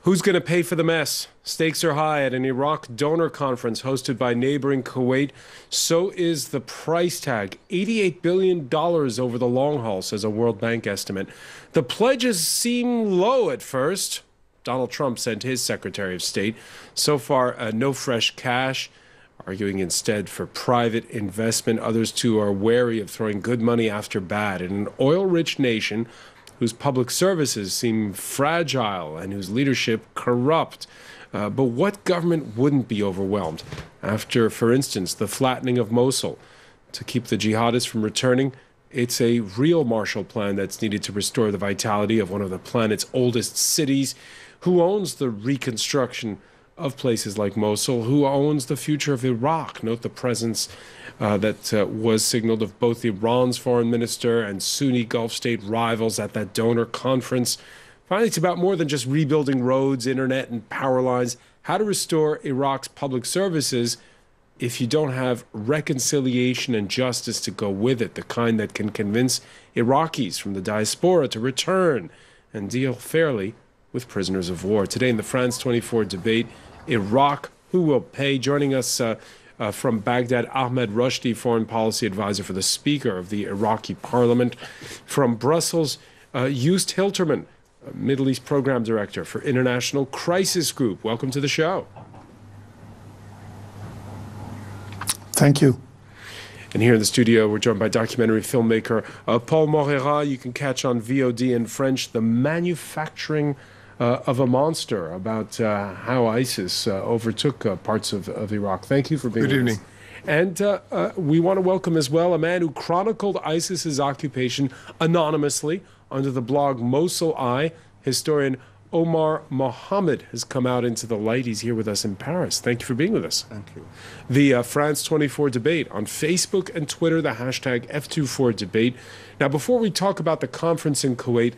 Who's going to pay for the mess? Stakes are high at an Iraq donor conference hosted by neighboring Kuwait. So is the price tag, $88 billion over the long haul, says a World Bank estimate. The pledges seem low at first. Donald Trump sent his Secretary of State. So far, no fresh cash, arguing instead for private investment. Others, too, are wary of throwing good money after bad. In an oil-rich nation whose public services seem fragile and whose leadership corrupt. But what government wouldn't be overwhelmed after, for instance, the flattening of Mosul? To keep the jihadists from returning, it's a real Marshall Plan that's needed to restore the vitality of one of the planet's oldest cities. Who owns the reconstruction of places like Mosul? Who owns the future of Iraq? Note the presence that was signaled of both Iran's foreign minister and Sunni Gulf state rivals at that donor conference. Finally, it's about more than just rebuilding roads, internet, and power lines. How to restore Iraq's public services if you don't have reconciliation and justice to go with it, the kind that can convince Iraqis from the diaspora to return and deal fairly with prisoners of war. Today in the France 24 debate, Iraq, who will pay? Joining us from Baghdad, Ahmed Rushdie, foreign policy advisor for the Speaker of the Iraqi Parliament. From Brussels, Joost Hilterman, Middle East Program Director for International Crisis Group. Welcome to the show. Thank you. And here in the studio, we're joined by documentary filmmaker Paul Moreira. You can catch on VOD in French, The Manufacturing of a Monster, about how ISIS overtook parts of Iraq. Thank you for being with us. Good evening. And we want to welcome as well a man who chronicled ISIS's occupation anonymously under the blog Mosul Eye. Historian Omar Mohammed has come out into the light. He's here with us in Paris. Thank you for being with us. Thank you. The France 24 debate on Facebook and Twitter, the hashtag F24debate. Now, before we talk about the conference in Kuwait,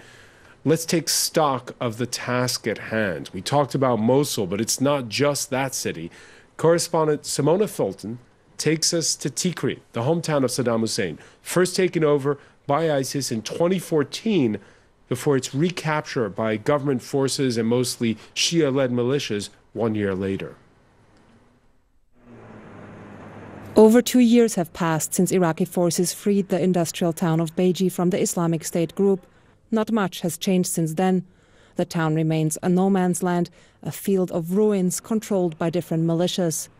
let's take stock of the task at hand. We talked about Mosul, but it's not just that city. Correspondent Simona Fulton takes us to Tikrit, the hometown of Saddam Hussein, first taken over by ISIS in 2014 before its recapture by government forces and mostly Shia-led militias 1 year later. Over 2 years have passed since Iraqi forces freed the industrial town of Beji from the Islamic State group. Not much has changed since then. The town remains a no man's land, a field of ruins controlled by different militias.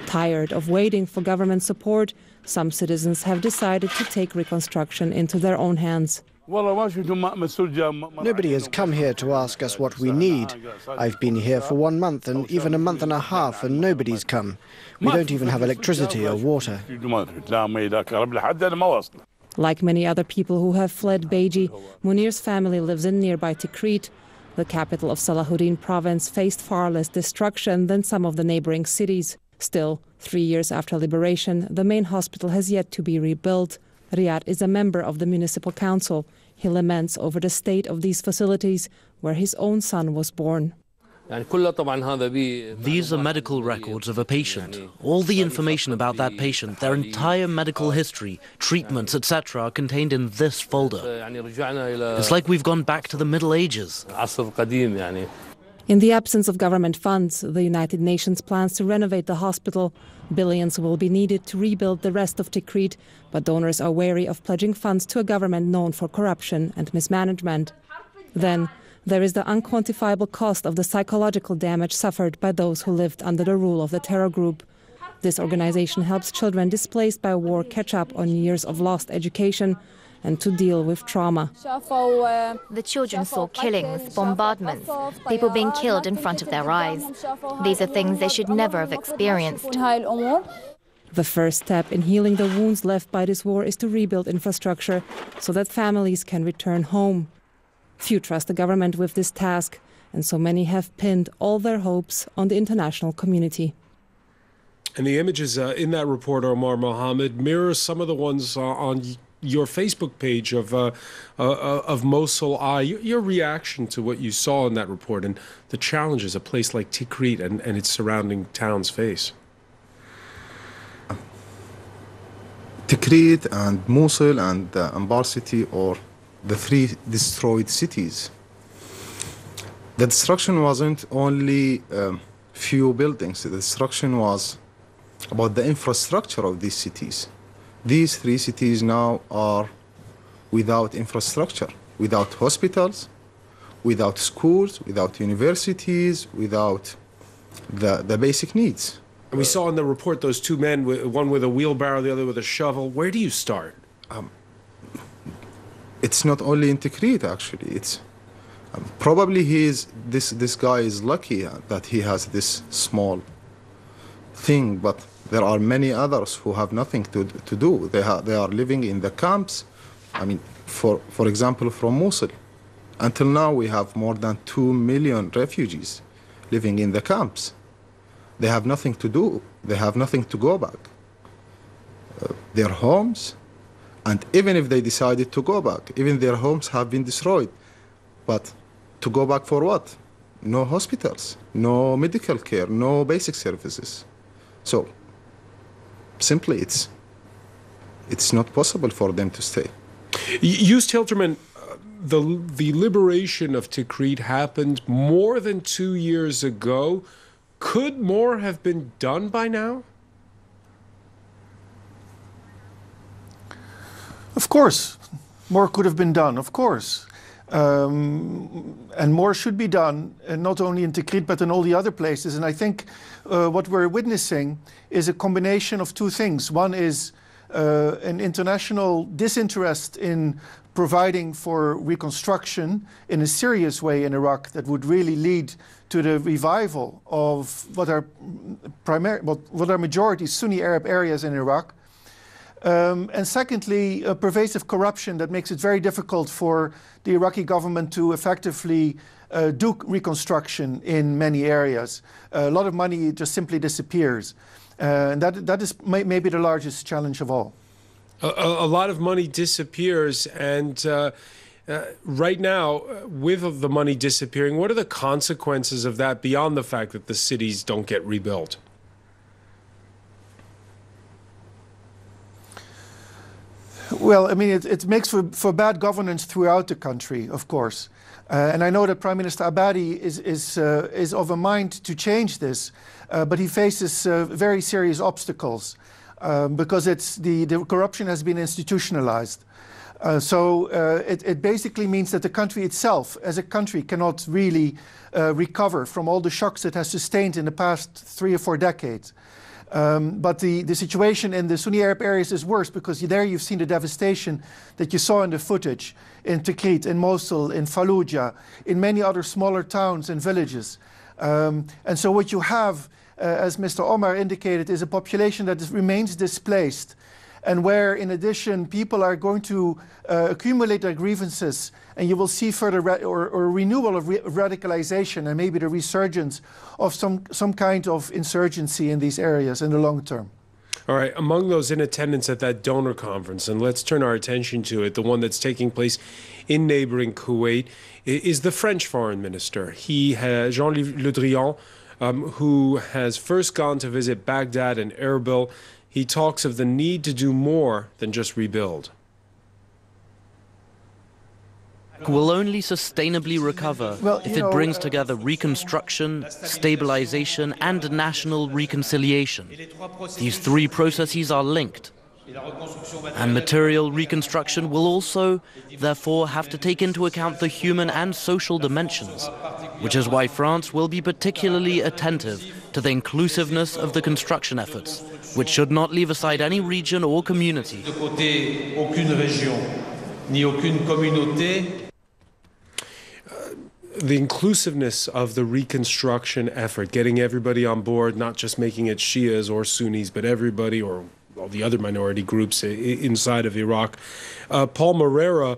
Tired of waiting for government support, some citizens have decided to take reconstruction into their own hands. Nobody has come here to ask us what we need. I've been here for 1 month and even a month and a half and nobody's come. We don't even have electricity or water. Like many other people who have fled Beji, Munir's family lives in nearby Tikrit. The capital of Salahuddin province faced far less destruction than some of the neighboring cities. Still, 3 years after liberation, the main hospital has yet to be rebuilt. Riyad is a member of the municipal council. He laments over the state of these facilities, where his own son was born. These are medical records of a patient. All the information about that patient, their entire medical history, treatments, etc. are contained in this folder. It's like we've gone back to the Middle Ages. In the absence of government funds, the United Nations plans to renovate the hospital. Billions will be needed to rebuild the rest of Tikrit, but donors are wary of pledging funds to a government known for corruption and mismanagement. Then, there is the unquantifiable cost of the psychological damage suffered by those who lived under the rule of the terror group. This organization helps children displaced by war catch up on years of lost education and to deal with trauma. The children saw killings, bombardments, people being killed in front of their eyes. These are things they should never have experienced. The first step in healing the wounds left by this war is to rebuild infrastructure so that families can return home. Few trust the government with this task, and so many have pinned all their hopes on the international community. And the images in that report, Omar Mohammed, mirror some of the ones on your Facebook page of Mosul Eye. Your reaction to what you saw in that report and the challenges a place like Tikrit and its surrounding towns face. Tikrit and Mosul and Anbar city, or the three destroyed cities. The destruction wasn't only few buildings. The destruction was about the infrastructure of these cities. These three cities now are without infrastructure, without hospitals, without schools, without universities, without the basic needs. And we saw in the report those two men, one with a wheelbarrow, the other with a shovel. Where do you start? It's not only in Tikrit, actually. It's probably this guy is lucky that he has this small thing, but there are many others who have nothing to do. They are living in the camps. I mean, for example, from Mosul. Until now, we have more than 2 million refugees living in the camps. They have nothing to do. They have nothing to go back. Their homes, and even if they decided to go back, even their homes have been destroyed. But to go back for what? No hospitals, no medical care, no basic services. So simply it's not possible for them to stay. Joost Hilterman, the liberation of Tikrit happened more than 2 years ago. Could more have been done by now? Of course, more could have been done, of course. And more should be done, not only in Tikrit, but in all the other places. And I think what we're witnessing is a combination of two things. One is an international disinterest in providing for reconstruction in a serious way in Iraq that would really lead to the revival of what are majority Sunni Arab areas in Iraq. And secondly, a pervasive corruption that makes it very difficult for the Iraqi government to effectively do reconstruction in many areas. A lot of money just simply disappears. And that is maybe the largest challenge of all. A lot of money disappears, and right now, with the money disappearing, what are the consequences of that beyond the fact that the cities don't get rebuilt? Well, I mean, it makes for bad governance throughout the country, of course. And I know that Prime Minister Abadi is of a mind to change this, but he faces very serious obstacles because the corruption has been institutionalized. So it basically means that the country itself, as a country, cannot really recover from all the shocks it has sustained in the past 3 or 4 decades. But the situation in the Sunni Arab areas is worse because there you've seen the devastation that you saw in the footage in Tikrit, in Mosul, in Fallujah, in many other smaller towns and villages. And so what you have, as Mr. Omar indicated, is a population that remains displaced and where, in addition, people are going to accumulate their grievances, and you will see further or renewal of radicalization and maybe the resurgence of some kind of insurgency in these areas in the long term. All right, among those in attendance at that donor conference, and let's turn our attention to it, the one that's taking place in neighboring Kuwait, is the French foreign minister. He has Jean-Yves Le Drian, who has first gone to visit Baghdad and Erbil. He talks of the need to do more than just rebuild. Will only sustainably recover if it brings together reconstruction, stabilization, and national reconciliation. These 3 processes are linked. And material reconstruction will also, therefore, have to take into account the human and social dimensions, which is why France will be particularly attentive to the inclusiveness of the construction efforts, which should not leave aside any region or community. The inclusiveness of the reconstruction effort, getting everybody on board, not just making it Shias or Sunnis, but everybody or all the other minority groups inside of Iraq. Paul Moreira,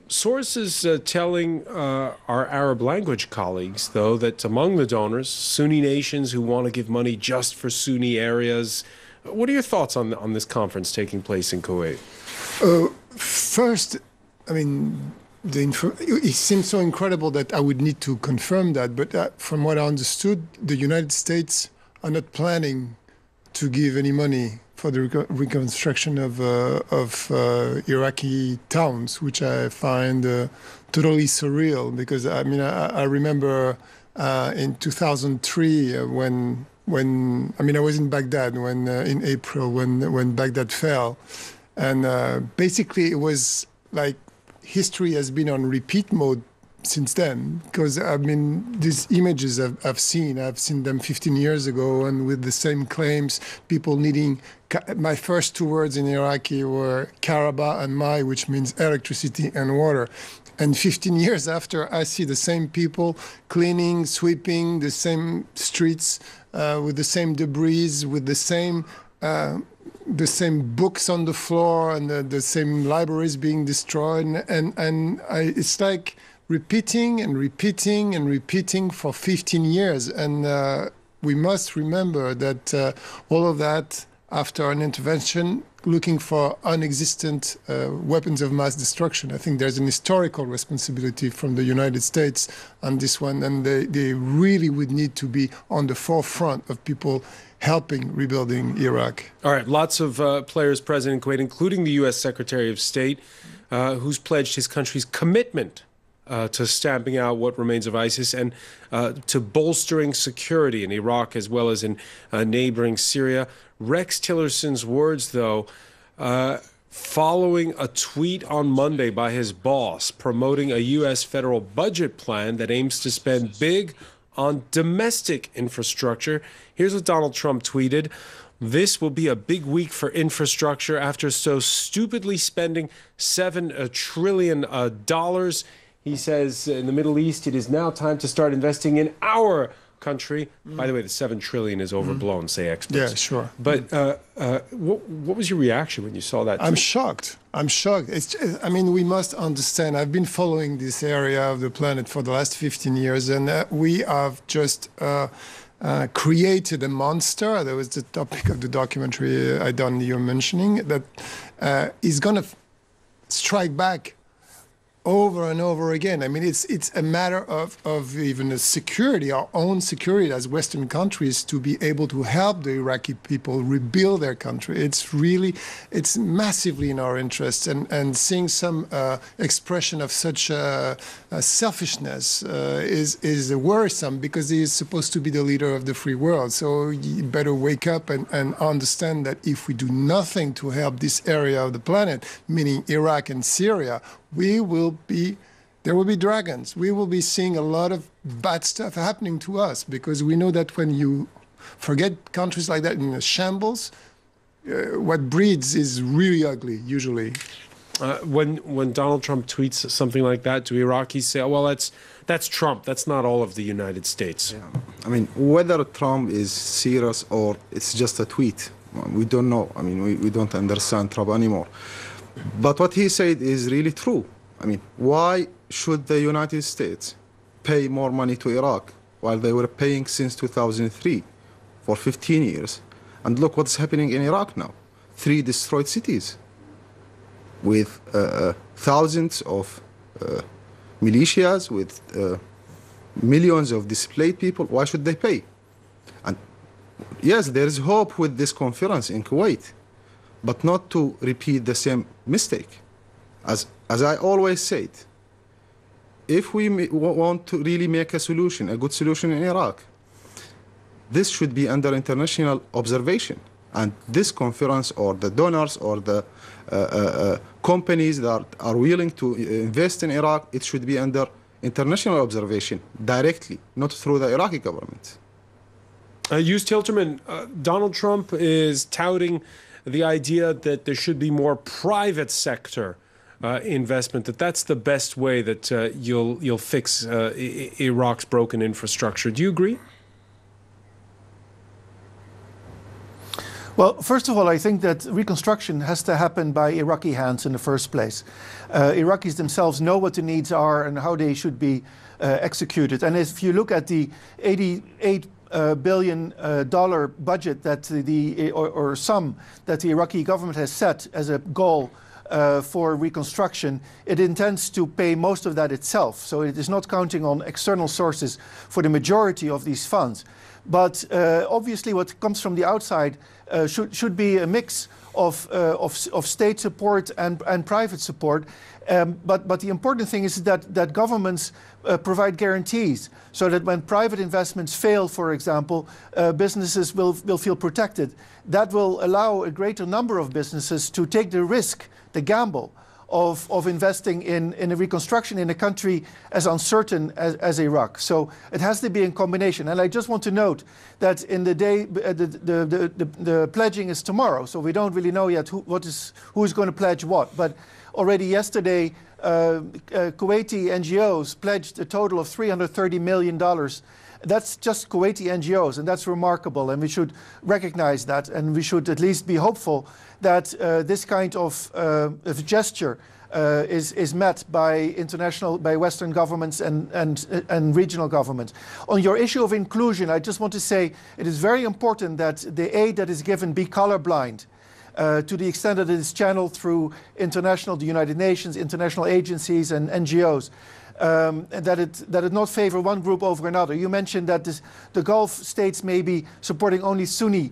sources telling our Arab language colleagues, though, that among the donors, Sunni nations who want to give money just for Sunni areas. What are your thoughts on this conference taking place in Kuwait? First, I mean, it seems so incredible that I would need to confirm that, but from what I understood, the United States are not planning to give any money for the reconstruction of Iraqi towns, which I find totally surreal. Because I mean, I remember in 2003 when I mean I was in Baghdad when in April when Baghdad fell, and basically it was like history has been on repeat mode since then, because I mean these images I've seen them 15 years ago, and with the same claims, people needing. My first two words in Iraqi were karaba and mai, which means electricity and water. And 15 years after, I see the same people cleaning, sweeping the same streets with the same debris, with the same books on the floor, and the same libraries being destroyed. It's like repeating and repeating and repeating for 15 years. And we must remember that all of that after an intervention looking for non-existent weapons of mass destruction. I think there's an historical responsibility from the United States on this one, and they really would need to be on the forefront of people helping rebuilding Iraq. All right, lots of players present in Kuwait, including the U.S. Secretary of State, who's pledged his country's commitment to stamping out what remains of ISIS and to bolstering security in Iraq as well as in neighboring Syria. Rex Tillerson's words, though, following a tweet on Monday by his boss promoting a U.S. federal budget plan that aims to spend big on domestic infrastructure. Here's what Donald Trump tweeted. This will be a big week for infrastructure after so stupidly spending $7 trillion. He says in the Middle East, it is now time to start investing in our country. By the way, the $7 trillion is overblown, say experts. Yeah, sure. But what was your reaction when you saw that? I'm shocked. I'm shocked. I mean, we must understand. I've been following this area of the planet for the last 15 years, and we have just created a monster. That was the topic of the documentary I done you're mentioning, that is going to strike back over and over again. I mean, it's a matter of even a security, our own security as Western countries, to be able to help the Iraqi people rebuild their country. It's massively in our interest, and seeing some expression of such selfishness is worrisome, because he is supposed to be the leader of the free world. So you better wake up and understand that if we do nothing to help this area of the planet, meaning Iraq and Syria, there will be dragons. We will be seeing a lot of bad stuff happening to us, because we know that when you forget countries like that in a shambles, what breeds is really ugly, usually. When Donald Trump tweets something like that, do Iraqis say, oh, well, that's Trump, that's not all of the United States? Yeah. I mean, whether Trump is serious or it's just a tweet, we don't know. I mean, we don't understand Trump anymore. But what he said is really true. I mean, why should the United States pay more money to Iraq while they were paying since 2003 for 15 years? And look what's happening in Iraq now. 3 destroyed cities with thousands of militias, with millions of displaced people. Why should they pay? And yes, there is hope with this conference in Kuwait, but not to repeat the same mistake. As I always said, if we want to really make a solution, a good solution in Iraq, this should be under international observation. And this conference, or the donors, or the companies that are willing to invest in Iraq, it should be under international observation directly, not through the Iraqi government. Hughes Tilterman, Donald Trump is touting the idea that there should be more private sector investment, that's the best way that you'll fix Iraq's broken infrastructure. Do you agree? Well, first of all, I think that reconstruction has to happen by Iraqi hands in the first place. Iraqis themselves know what the needs are and how they should be executed. And if you look at the $88 billion budget that or sum that the Iraqi government has set as a goal for reconstruction, it intends to pay most of that itself. So it is not counting on external sources for the majority of these funds. But obviously what comes from the outside should be a mix of state support and private support. But the important thing is that governments provide guarantees so that when private investments fail, for example, businesses will feel protected. That will allow a greater number of businesses to take the risk, the gamble of investing in a reconstruction in a country as uncertain as Iraq. So it has to be in combination. And I just want to note that in the day, the pledging is tomorrow, so we don't really know yet who is going to pledge what. But already yesterday, Kuwaiti NGOs pledged a total of $330 million. That's just Kuwaiti NGOs, and that's remarkable, and we should recognize that, and we should at least be hopeful that this kind of gesture is met by Western governments and regional governments. On your issue of inclusion, I just want to say it is very important that the aid that is given be colorblind. To the extent that it is channeled through the United Nations, international agencies and NGOs, that it not favor one group over another. You mentioned that the Gulf states may be supporting only Sunni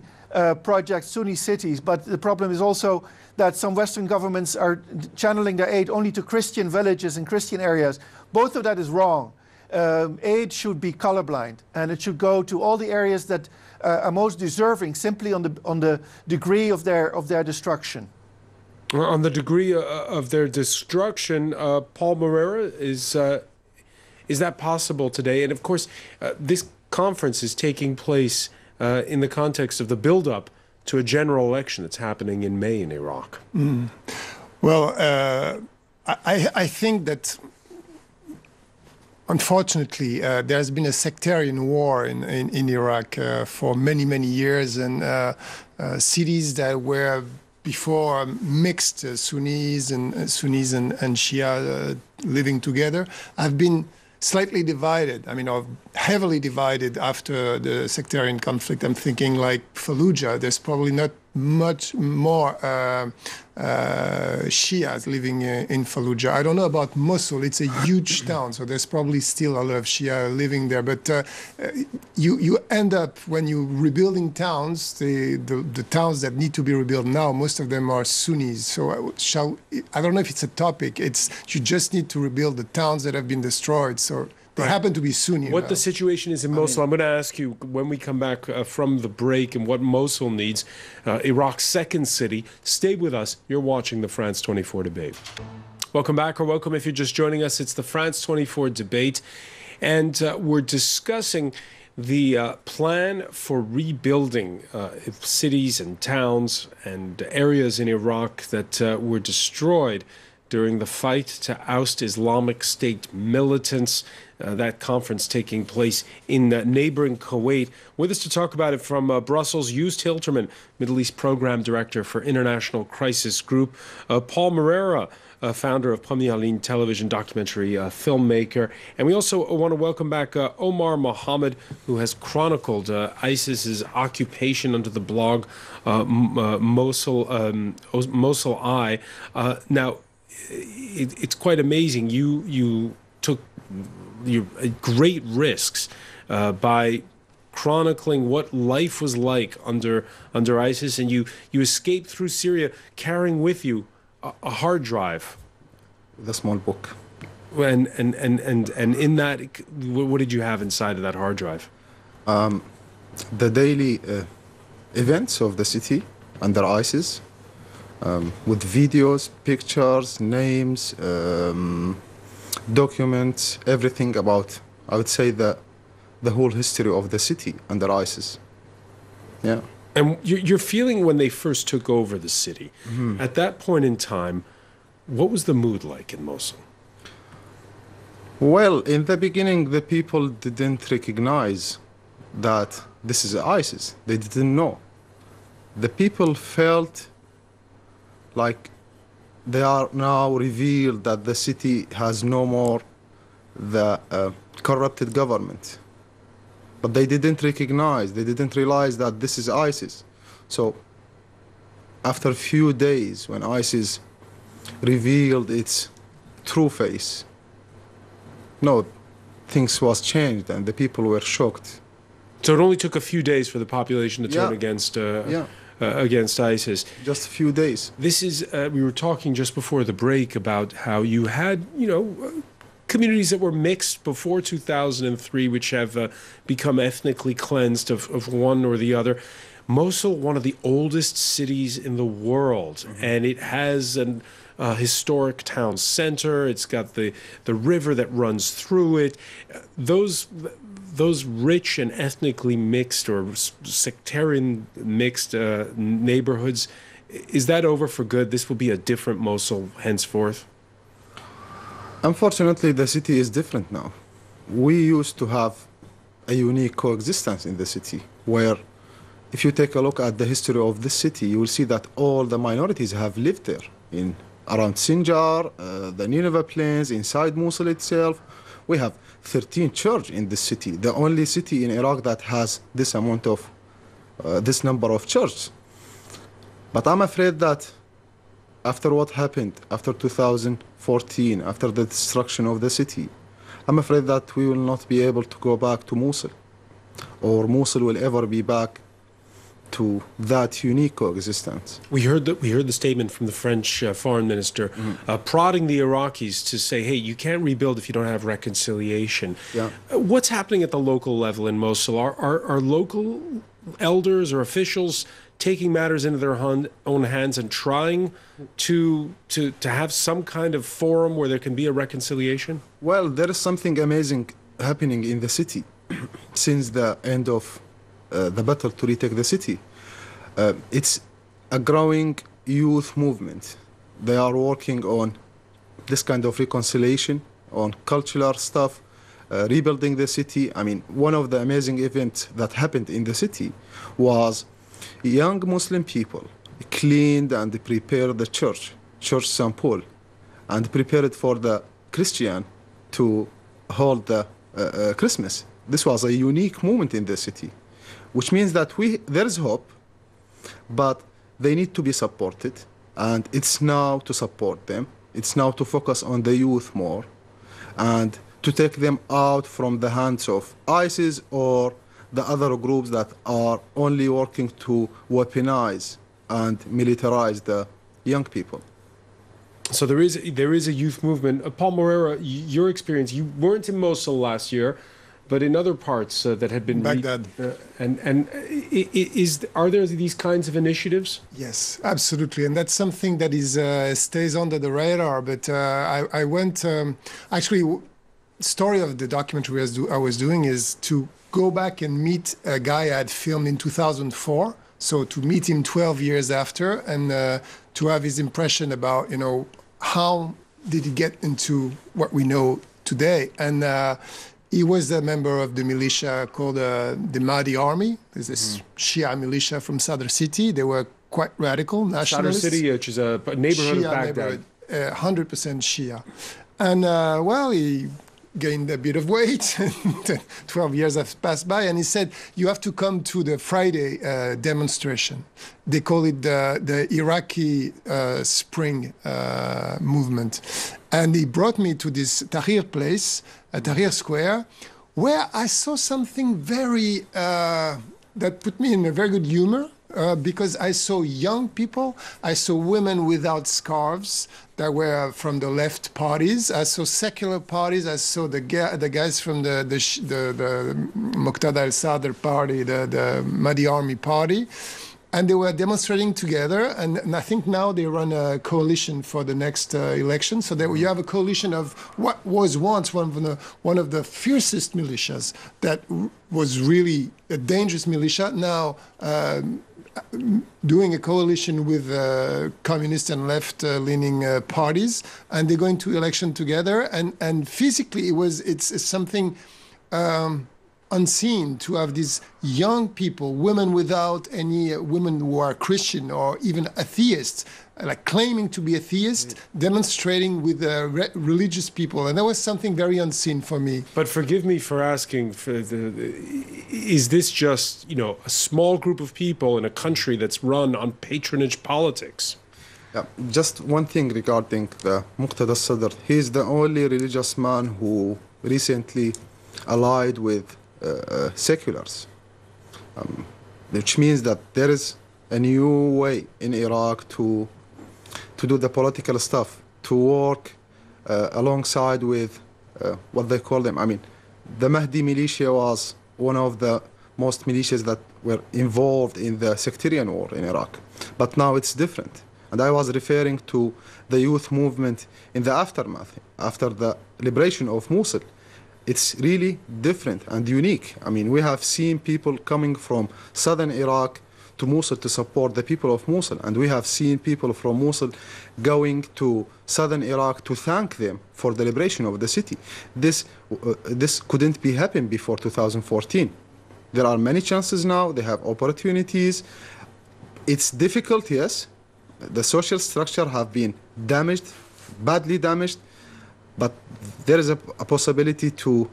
projects, Sunni cities, but the problem is also that some Western governments are channeling their aid only to Christian villages and Christian areas. Both of that is wrong. Aid should be colorblind, and it should go to all the areas that are most deserving, simply on the degree of their destruction. On the degree of their destruction, Paul Moreira, is that possible today? And of course, this conference is taking place in the context of the build-up to a general election that's happening in May in Iraq. Mm. Well, I think that unfortunately, there's been a sectarian war in Iraq for many, many years, and cities that were before mixed Sunnis and Shia living together have been slightly divided, or heavily divided after the sectarian conflict. I'm thinking like Fallujah, there's probably not much more Shias living in Fallujah. I don't know about Mosul. It's a huge town, so there's probably still a lot of Shia living there. But you end up, when you're rebuilding towns, the towns that need to be rebuilt now, most of them are Sunnis. So I don't know if it's a topic. You just need to rebuild the towns that have been destroyed. So they happen to be Sunni. What the situation is in Mosul, I'm going to ask you when we come back from the break, and what Mosul needs, Iraq's second city. Stay with us. You're watching the France 24 debate. Welcome back, or welcome if you're just joining us. It's the France 24 debate, and we're discussing the plan for rebuilding cities and towns and areas in Iraq that were destroyed during the fight to oust Islamic State militants. That conference taking place in neighboring Kuwait. With us to talk about it from Brussels, Joost Hilterman, Middle East Program Director for International Crisis Group. Paul Moreira, founder of Premier Ligne television documentary filmmaker. And we also want to welcome back Omar Mohammed, who has chronicled ISIS's occupation under the blog Mosul Eye. Now, it's quite amazing. You took great risks by chronicling what life was like under ISIS, and you escaped through Syria carrying with you a hard drive, the small book. And in that, what did you have inside of that hard drive? The daily events of the city under ISIS, with videos, pictures, names, documents, everything about, I would say, the whole history of the city under ISIS. Yeah. And your feeling when they first took over the city, at that point in time, what was the mood like in Mosul? Well, in the beginning, the people didn't recognize that this is ISIS. They didn't know. The people felt like they are now revealed that the city has no more the corrupted government. But they didn't recognize, they didn't realize that this is ISIS. So after a few days, when ISIS revealed its true face. No, things was changed and the people were shocked. So it only took a few days for the population to turn against ISIS. Just a few days. This is, we were talking just before the break about how you had, communities that were mixed before 2003, which have become ethnically cleansed of one or the other. Mosul, one of the oldest cities in the world, and it has an historic town center. It's got the river that runs through it. Those rich and ethnically mixed or sectarian mixed neighborhoods, is that over for good? This will be a different Mosul henceforth? Unfortunately, the city is different now. We used to have a unique coexistence in the city where, if you take a look at the history of this city, you will see that all the minorities have lived there, around Sinjar, the Nineveh Plains, inside Mosul itself. We have 13 churches in this city, the only city in Iraq that has this amount of, this number of churches. But I'm afraid that after what happened, after 2014, after the destruction of the city, I'm afraid that we will not be able to go back to Mosul, or Mosul will ever be back to that unique coexistence. We heard the statement from the French foreign minister prodding the Iraqis to say, hey, you can't rebuild if you don't have reconciliation. Yeah. What's happening at the local level in Mosul? Are local elders or officials taking matters into their own hands and trying to have some kind of forum where there can be a reconciliation? Well, there is something amazing happening in the city since the end of the battle to retake the city. It's a growing youth movement. They are working on this kind of reconciliation, on cultural stuff, rebuilding the city. I mean, one of the amazing events that happened in the city was young Muslim people cleaned and prepared the church St. Paul, and prepared for the Christian to hold the Christmas. This was a unique moment in the city, which means that there is hope, but they need to be supported, and it's now to support them. It's now to focus on the youth more, and to take them out from the hands of ISIS or the other groups that are only working to weaponize and militarize the young people. So there is a youth movement. Paul Moreira, your experience, you weren't in Mosul last year, but in other parts that had been Baghdad. Are there these kinds of initiatives? Yes, absolutely, and that's something that stays under the radar. But I went actually. Story of the documentary I was doing is to go back and meet a guy I had filmed in 2004. So to meet him 12 years after, and to have his impression about how did he get into what we know today. And he was a member of the militia called the Mahdi Army. There's this Shia militia from Sadr City. They were quite radical nationalists. Sadr City, which is a neighborhood Shia of Baghdad. 100% Shia. And he gained a bit of weight. 12 years have passed by, and he said, you have to come to the Friday demonstration. They call it the Iraqi Spring movement. And he brought me to this Tahrir place, Tahrir Square, where I saw something very, that put me in a very good humor. Because I saw young people, I saw women without scarves that were from the left parties. I saw secular parties. I saw the guys from the Muqtada al-Sadr party, the Mahdi Army party. And they were demonstrating together, and I think now they run a coalition for the next election. So that you have a coalition of what was once one of the fiercest militias that was really a dangerous militia. Now doing a coalition with communist and left-leaning parties, and they're going to election together. And physically, it's something unseen to have these young people, women without any women who are Christian or even atheists, like claiming to be atheist, demonstrating with religious people, and that was something very unseen for me. But forgive me for asking: is this just a small group of people in a country that's run on patronage politics? Yeah, just one thing regarding the Muqtada al-Sadr. He is the only religious man who recently allied with seculars, which means that there is a new way in Iraq to do the political stuff, to work alongside with what they call them. I mean, the Mahdi militia was one of the most militias that were involved in the sectarian war in Iraq. But now it's different. And I was referring to the youth movement in the aftermath, after the liberation of Mosul. It's really different and unique. I mean, we have seen people coming from southern Iraq to Mosul to support the people of Mosul. And we have seen people from Mosul going to southern Iraq to thank them for the liberation of the city. This couldn't be happened before 2014. There are many chances now. They have opportunities. It's difficult, yes. The social structure have been damaged, badly damaged, but there is a possibility to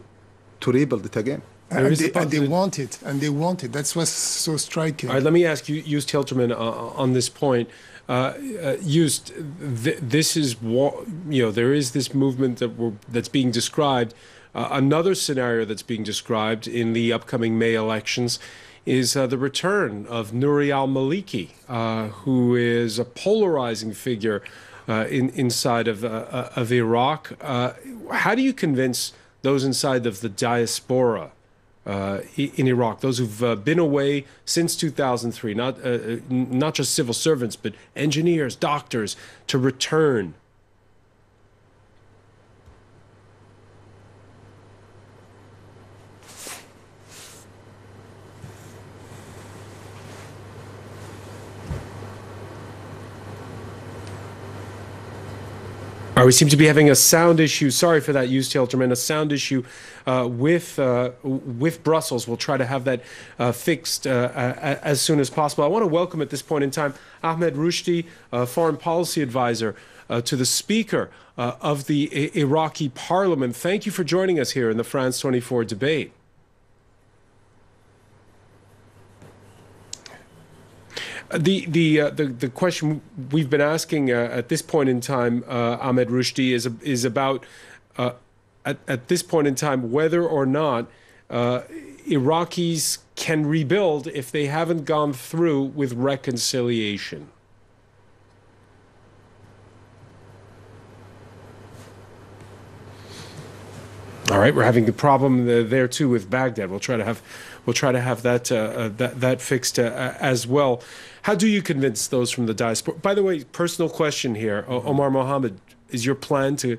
rebuild it again. And they want it, and they want it. That's what's so striking. All right, let me ask you, Joost Hilterman, on this point. Joost, this is what, there is this movement that's being described. Another scenario that's being described in the upcoming May elections is the return of Nouri al-Maliki, who is a polarizing figure inside of Iraq. How do you convince those inside of the diaspora in Iraq, those who've been away since 2003, not just civil servants, but engineers, doctors, to return? We seem to be having a sound issue. Sorry for that, Joost Hilterman. A sound issue with Brussels. We'll try to have that fixed as soon as possible. I want to welcome at this point in time Ahmed Rushdi, foreign policy advisor to the Speaker of the Iraqi Parliament. Thank you for joining us here in the France 24 debate. The question we've been asking at this point in time, Ahmed Rushdi, is about at this point in time whether or not Iraqis can rebuild if they haven't gone through with reconciliation. All right, we're having a problem there too with Baghdad. We'll try to have that fixed as well. How do you convince those from the diaspora? By the way, personal question here, Omar Mohammed, is your plan to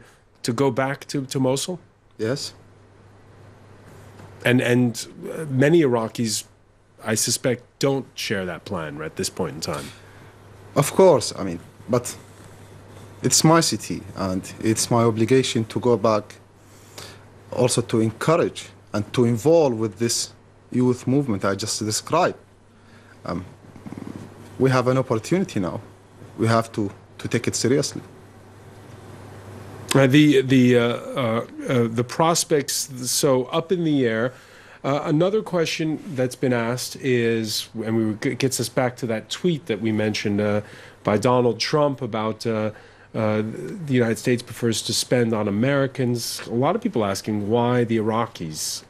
go back to Mosul? Yes. And many Iraqis, I suspect, don't share that plan at this point in time. Of course, I mean, but it's my city, and it's my obligation to go back, also to encourage and to involve with this youth movement I just described. We have an opportunity now. We have to take it seriously. The prospects, so up in the air. Another question that's been asked is, and gets us back to that tweet that we mentioned by Donald Trump about the United States prefers to spend on Americans. A lot of people asking why the Iraqis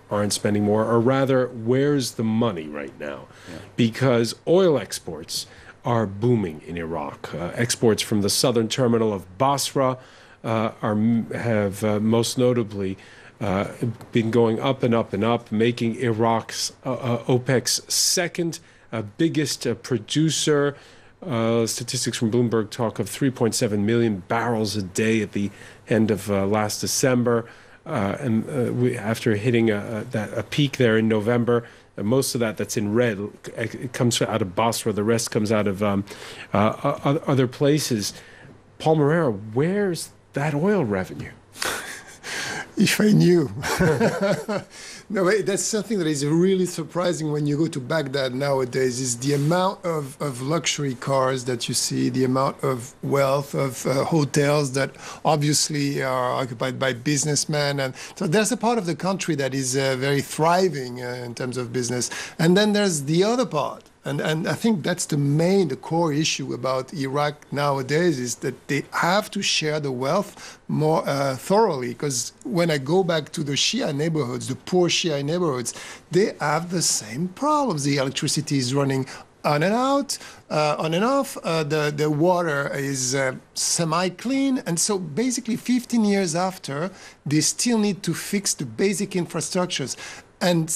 aren't spending more, or rather, where's the money right now? Yeah. Because oil exports are booming in Iraq. Exports from the southern terminal of Basra have most notably been going up and up and up, making Iraq's OPEC's second biggest producer. Statistics from Bloomberg talk of 3.7 million barrels a day at the end of last December. After hitting a peak there in November, most of that's in red. It comes out of Basra. The rest comes out of other places. Paul Moreira, where's that oil revenue? If I knew. No, that's something that is really surprising when you go to Baghdad nowadays, is the amount of luxury cars that you see, the amount of wealth of hotels that obviously are occupied by businessmen. And so there's a part of the country that is very thriving in terms of business. And then there's the other part, And I think that's the core issue about Iraq nowadays, is that they have to share the wealth more thoroughly. Because when I go back to the Shia neighborhoods, the poor Shia neighborhoods, they have the same problems. The electricity is running on and out, on and off. The water is semi-clean. And so basically 15 years after, they still need to fix the basic infrastructures. And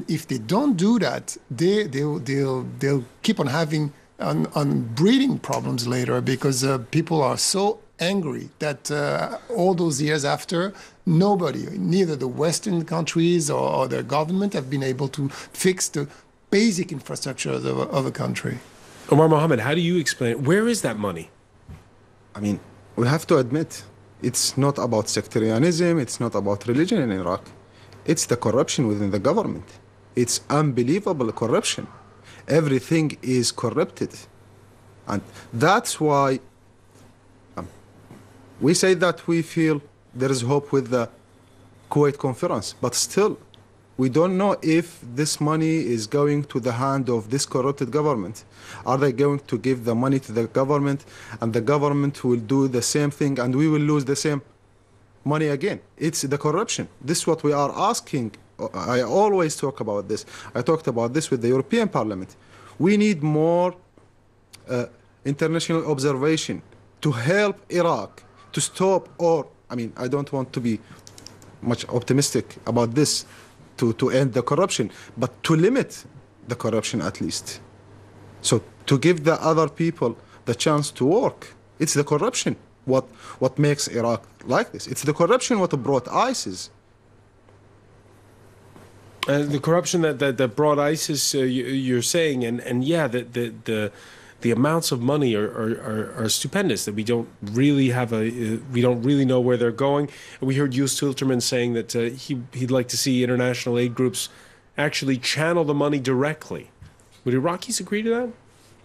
if they don't do that, they'll keep on having on breeding problems later, because people are so angry that all those years after, nobody, neither the Western countries or the government, have been able to fix the basic infrastructure of a country. Omar Mohammed, how do you explain it? Where is that money? I mean, we have to admit, it's not about sectarianism, it's not about religion in Iraq. It's the corruption within the government. It's unbelievable corruption. Everything is corrupted. And that's why we say that we feel there is hope with the Kuwait conference. But still, we don't know if this money is going to the hand of this corrupted government. Are they going to give the money to the government, and the government will do the same thing, and we will lose the same money again? It's the corruption. This is what we are asking. I always talk about this. I talked about this with the European Parliament. We need more international observation to help Iraq to stop, or, I mean, I don't want to be much optimistic about this, to end the corruption, but to limit the corruption at least. So to give the other people the chance to work. It's the corruption what makes Iraq like this. It's the corruption what brought ISIS. The corruption that brought ISIS, you're saying, and yeah, the amounts of money are stupendous. That we don't really know where they're going. And we heard Joost Hilterman saying that he'd like to see international aid groups actually channel the money directly. Would Iraqis agree to that?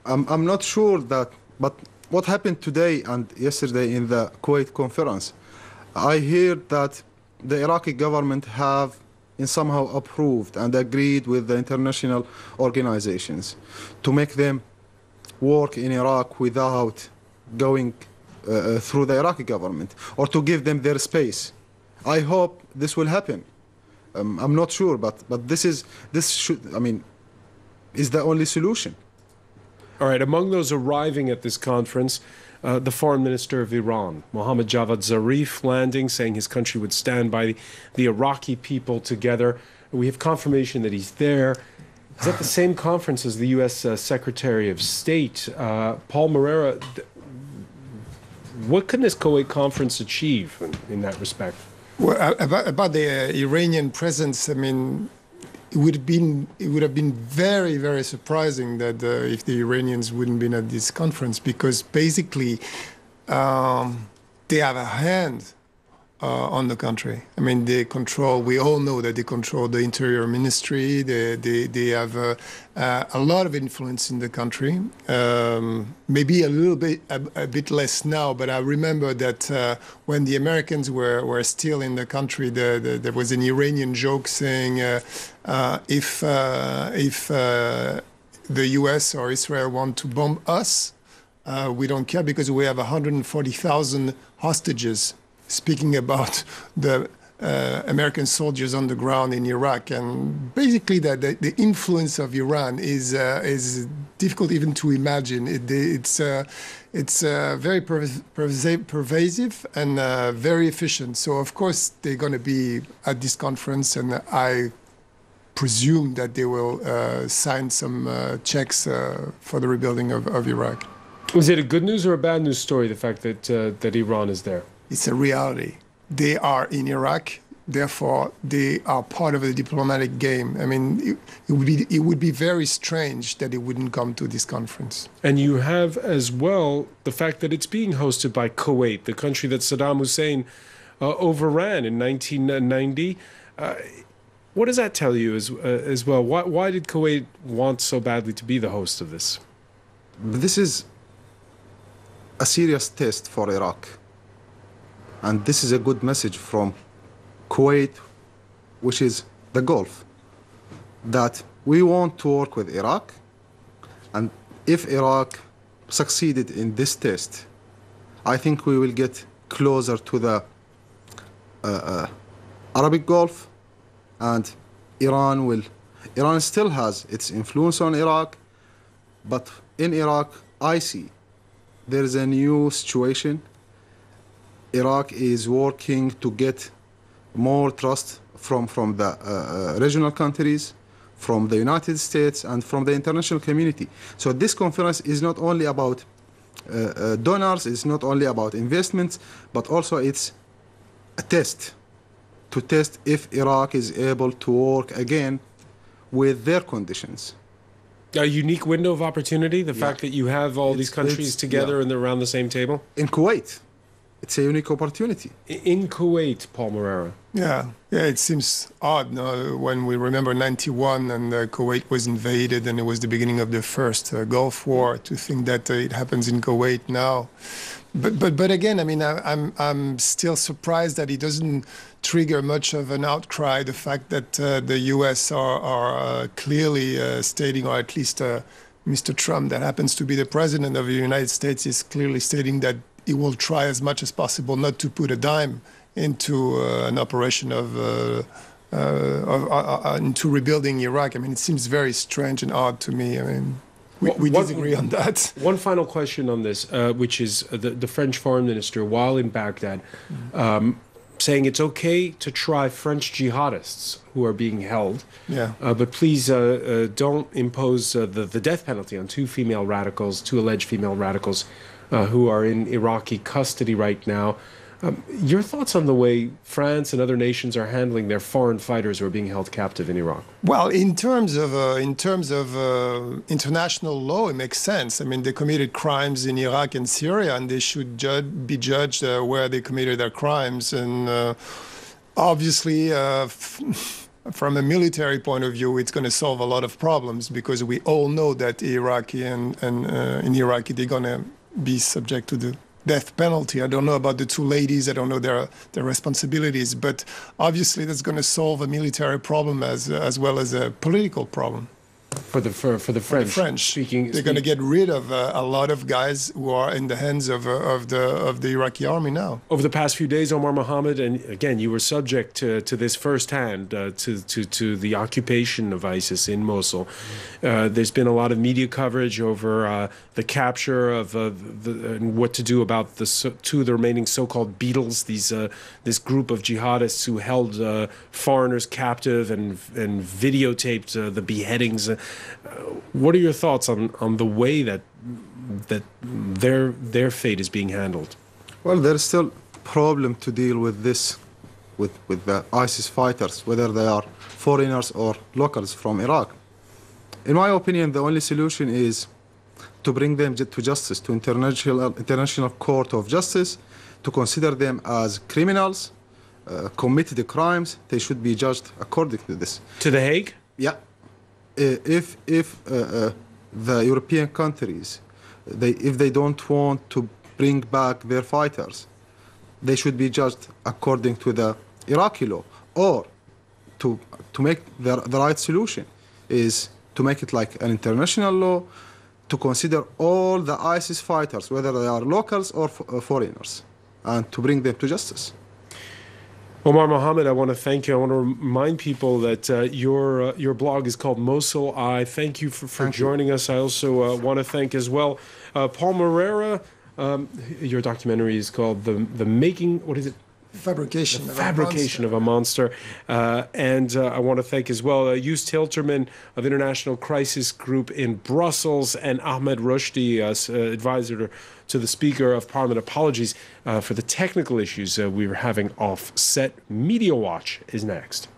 I'm not sure that, but what happened today and yesterday in the Kuwait conference, I hear that the Iraqi government have somehow approved and agreed with the international organizations to make them work in Iraq without going through the Iraqi government, or to give them their space. I hope this will happen. I'm not sure, but this should, I mean, is the only solution. All right, among those arriving at this conference, the foreign minister of Iran, Mohammad Javad Zarif, landing, saying his country would stand by the Iraqi people together. We have confirmation that he's there. He's at the same conference as the U.S. Secretary of State, Paul Moreira. What can this Kuwait conference achieve in that respect? Well, about the Iranian presence, I mean, it would have been very, very surprising that if the Iranians wouldn't been at this conference, because basically they have a hand on the country. I mean, they control. We all know that they control the Interior Ministry. They have a lot of influence in the country. Maybe a bit less now. But I remember that when the Americans were still in the country, there was an Iranian joke saying, if the U.S. or Israel want to bomb us, we don't care because we have 140,000 hostages. Speaking about the American soldiers on the ground in Iraq, and basically that the influence of Iran is difficult even to imagine. It's very pervasive and very efficient. So of course they're going to be at this conference, and I presume that they will sign some checks for the rebuilding of Iraq. Is it a good news or a bad news story, the fact that Iran is there? It's a reality. They are in Iraq, therefore they are part of the diplomatic game. I mean, it would be very strange that they wouldn't come to this conference. And you have as well the fact that it's being hosted by Kuwait, the country that Saddam Hussein overran in 1990. What does that tell you as well? Why did Kuwait want so badly to be the host of this? This is a serious test for Iraq. And this is a good message from Kuwait, which is the Gulf, that we want to work with Iraq, And if Iraq succeeded in this test, I think we will get closer to the Arabic Gulf, and Iran still has its influence on Iraq, but in Iraq, I see there is a new situation. Iraq is working to get more trust from the regional countries, from the United States, and from the international community. So this conference is not only about donors, it's not only about investments, but also it's a test to test if Iraq is able to work again with their conditions. A unique window of opportunity, the fact that you have all these countries together and they're around the same table? In Kuwait, it's a unique opportunity. In Kuwait, Paul Moreira. Yeah, it seems odd when we remember 91 and Kuwait was invaded and it was the beginning of the first Gulf War, to think that it happens in Kuwait now. But again, I mean, I'm still surprised that it doesn't trigger much of an outcry. The fact that the U.S. are clearly stating, or at least Mr. Trump, that happens to be the president of the United States, is clearly stating that he will try as much as possible not to put a dime into an operation into rebuilding Iraq. I mean, it seems very strange and odd to me. I mean, we disagree on that. One final question on this, which is the French foreign minister, while in Baghdad, saying it's okay to try French jihadists who are being held, but please don't impose the death penalty on two alleged female radicals who are in Iraqi custody right now. Your thoughts on the way France and other nations are handling their foreign fighters who are being held captive in Iraq? Well, in terms of international law, it makes sense. I mean, they committed crimes in Iraq and Syria, and they should be judged where they committed their crimes. And obviously, from a military point of view, it's going to solve a lot of problems, because we all know that Iraqi and in Iraq they're going to be subject to the death penalty. I don't know about the two ladies. I don't know their responsibilities, but obviously that's going to solve a military problem as well as a political problem. For the French. They're going to get rid of a lot of guys who are in the hands of the Iraqi army now. Over the past few days, Omar Mohammed, and again, you were subject to this firsthand, to the occupation of ISIS in Mosul. There's been a lot of media coverage over the capture of and what to do about two of the remaining so-called Beatles, this group of jihadists who held foreigners captive and videotaped the beheadings. What are your thoughts on the way that their fate is being handled? Well, there's still a problem to deal with this, with the ISIS fighters, whether they are foreigners or locals from Iraq. In my opinion, the only solution is to bring them to justice, to International Court of Justice, to consider them as criminals, committed crimes. They should be judged according to this. To The Hague? Yeah. If the European countries, if they don't want to bring back their fighters, they should be judged according to the Iraqi law. Or to make the right solution is to make it like an international law, to consider all the ISIS fighters, whether they are locals or foreigners, and to bring them to justice. Omar Mohammed, I want to thank you. I want to remind people that your blog is called Mosul Eye. Thank you for joining us. I also want to thank as well Paul Moreira. Your documentary is called The Making, what is it? Fabrication of a Monster. And I want to thank as well Joost Hilterman of International Crisis Group in Brussels, and Ahmed Rushdie, advisor to the Speaker of Parliament. Apologies for the technical issues we were having off set. Media Watch is next.